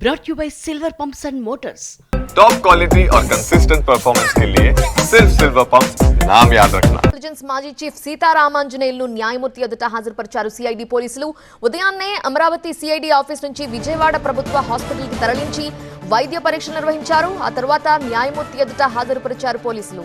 brought you by Silver Pumps and Motors. Top quality और consistent performance के लिए सिर्फ सिल्वर पंप्स नाम याद रखना। ఇంటెలిజెన్స్ మాజీ చీఫ్ సీతారామాంజనేయులను న్యాయమూర్తి ఎదుట హాజరుపరిచారు సిఐడి పోలీసులు. ఉదయాన్నే అమరావతి సిఐడి ఆఫీస్ నుంచి విజయవాడ ప్రభుత్వ హాస్పిటల్ కి తరలించి వైద్య పరీక్షలు నిర్వహించారు. ఆ తర్వాత న్యాయమూర్తి ఎదుట హాజరుపరిచారు పోలీసులు.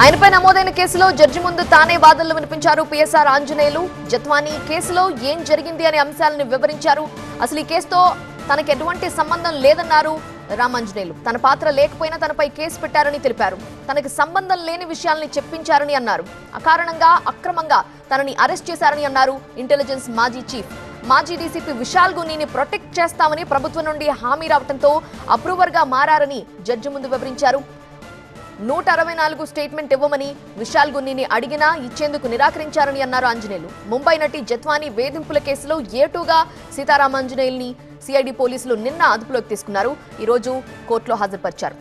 ఆయనపై నమోదైన కేసులో జడ్జి ముందు తానే వాదనలు వినిపించారు పిఎస్ఆర్ ఆంజనేయులు. జత్వానీ కేసులో ఏం జరిగింది అనే అంశాలను వివరించారు. అసలు ఈ కేసుతో తనకు ఎటువంటి సంబంధం లేదన్నారు రామాంజనేయులు. తన పాత్ర లేకపోయినా తనపై కేసు పెట్టారని తెలిపారు. తనకు సంబంధం లేని విషయాల్ని చెప్పించారని అన్నారు. అకారణంగా అక్రమంగా తనని అరెస్ట్ చేశారని అన్నారు ఇంటెలిజెన్స్ మాజీ చీఫ్. మాజీ డీసీపీ విశాల్ గున్నీని ప్రొటెక్ట్ చేస్తామని ప్రభుత్వం నుండి హామీ రావడంతో అప్రూవర్ గా మారారని జడ్జి ముందు వివరించారు. 164 స్టేట్మెంట్ ఇవ్వమని విశాల్ గున్నీని అడిగినా ఇచ్చేందుకు నిరాకరించారని అన్నారు ఆంజనేయులు. ముంబై నటి జత్వానీ వేధింపుల కేసులో ఏటూగా సీతారామాంజనేయుల్ని సిఐడి పోలీసులు నిన్న అదుపులోకి తీసుకున్నారు. ఈ రోజు కోర్టులో హాజరుపరిచారు.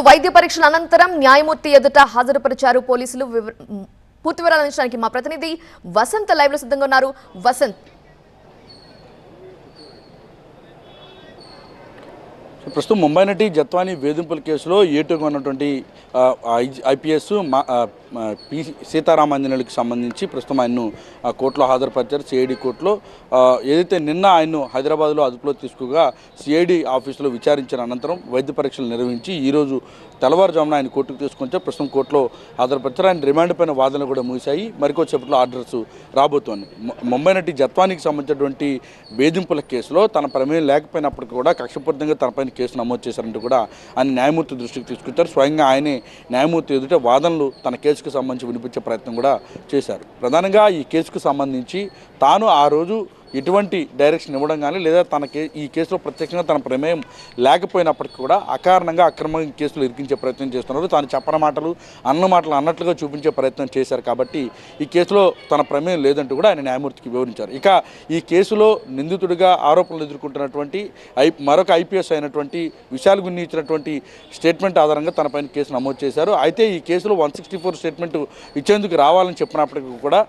వైద్య పరీక్షల అనంతరం న్యాయమూర్తి ఎదుట హాజరుపరిచారు పోలీసులు. పూర్తి వివరాలు అందించడానికి మా ప్రతినిధి వసంత్ లైవ్ లో సిద్ధంగా ఉన్నారు. వసంత్, ప్రస్తుతం ముంబై నటి జత్వానీ వేధింపుల కేసులో ఏటుగా ఉన్నటువంటి ఐపీఎస్ పి సీతారామాంజనేయులకు సంబంధించి ప్రస్తుతం ఆయన్ను కోర్టులో హాజరుపరిచారు. సిఐడి కోర్టులో ఏదైతే నిన్న ఆయన్ను హైదరాబాద్లో అదుపులో తీసుకోగా సిఐడి ఆఫీసులో విచారించిన అనంతరం వైద్య పరీక్షలు నిర్వహించి ఈరోజు తెల్లవారుజామున ఆయన కోర్టుకు తీసుకొచ్చారు. ప్రస్తుతం కోర్టులో హాజరుపరిచారు. ఆయన రిమాండ్ పైన వాదనలు కూడా ముగిశాయి. మరికొద్దిసేపట్లో ఆర్డర్స్ రాబోతోంది. ముంబై నటి జత్వానీకి సంబంధించినటువంటి వేధింపుల కేసులో తన ప్రమేయం లేకపోయినప్పటికీ కూడా కక్షపూరితంగా తనపైన కేసు నమోదు చేశారంటూ కూడా ఆయన న్యాయమూర్తి దృష్టికి తీసుకొచ్చారు. స్వయంగా ఆయనే న్యాయమూర్తి ఎదుట వాదనలు తన కేసుకు సంబంధించి వినిపించే ప్రయత్నం కూడా చేశారు. ప్రధానంగా ఈ కేసుకు సంబంధించి తాను ఆ రోజు ఎటువంటి డైరెక్షన్ ఇవ్వడం కానీ లేదా ఈ కేసులో ప్రత్యక్షంగా తన ప్రమేయం లేకపోయినప్పటికీ కూడా అకారణంగా అక్రమంగా కేసులు ఇరికించే ప్రయత్నం చేస్తున్నారు. తాను చెప్పని మాటలు అన్న మాటలు అన్నట్లుగా చూపించే ప్రయత్నం చేశారు. కాబట్టి ఈ కేసులో తన ప్రమేయం లేదంటూ కూడా ఆయన న్యాయమూర్తికి వివరించారు. ఇక ఈ కేసులో నిందితుడిగా ఆరోపణలు ఎదుర్కొంటున్నటువంటి మరొక ఐపీఎస్ అయినటువంటి విశాల్ గున్ని ఇచ్చినటువంటి స్టేట్మెంట్ ఆధారంగా తనపైన కేసు నమోదు చేశారు. అయితే ఈ కేసులో 164 స్టేట్మెంట్ ఇచ్చేందుకు రావాలని చెప్పినప్పటికీ కూడా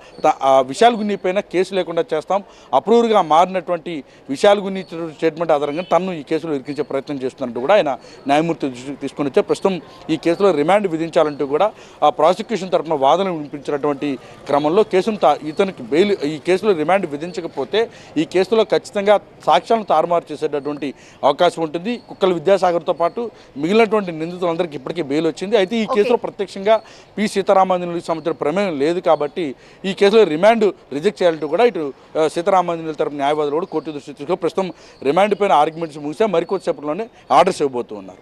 విశాల్ గున్ని పైన కేసు లేకుండా చేస్తాం, అప్రూవర్గా మారినటువంటి విశాల్ గున్ని స్టేట్మెంట్ ఆధారంగా తను ఈ కేసులో ఇరికించే ప్రయత్నం చేస్తున్నట్టు కూడా ఆయన న్యాయమూర్తి దృష్టికి తీసుకొని వచ్చారు. ప్రస్తుతం ఈ కేసులో రిమాండ్ విధించాలంటూ కూడా ఆ ప్రాసిక్యూషన్ తరఫున వాదన వినిపించినటువంటి క్రమంలో కేసును ఇతనికి బెయిల్ ఈ కేసులో రిమాండ్ విధించకపోతే ఈ కేసులో ఖచ్చితంగా సాక్ష్యాలను తారుమారు చేసేటటువంటి అవకాశం ఉంటుంది. కుక్కల విద్యాసాగర్తో పాటు మిగిలినటువంటి నిందితులందరికీ ఇప్పటికే బెయిల్ వచ్చింది. అయితే ఈ కేసులో ప్రత్యక్షంగా పి సీతారామాంజనేయులకు సంబంధించిన ప్రమేయం లేదు కాబట్టి ఈ కేసులో రిమాండ్ రిజెక్ట్ చేయాలంటూ కూడా ఇటు సీతారామాంజనేయులు తరపు న్యాయవాదులు కూడా కోర్టు దృష్టి తీసుకుని ప్రస్తుతం రిమాండ్ పైన ఆర్గ్యుమెంట్స్ ముగిసా మరికొద్దిసేపట్లోనే ఆర్డర్స్ ఇవ్వబోతూ ఉన్నారు.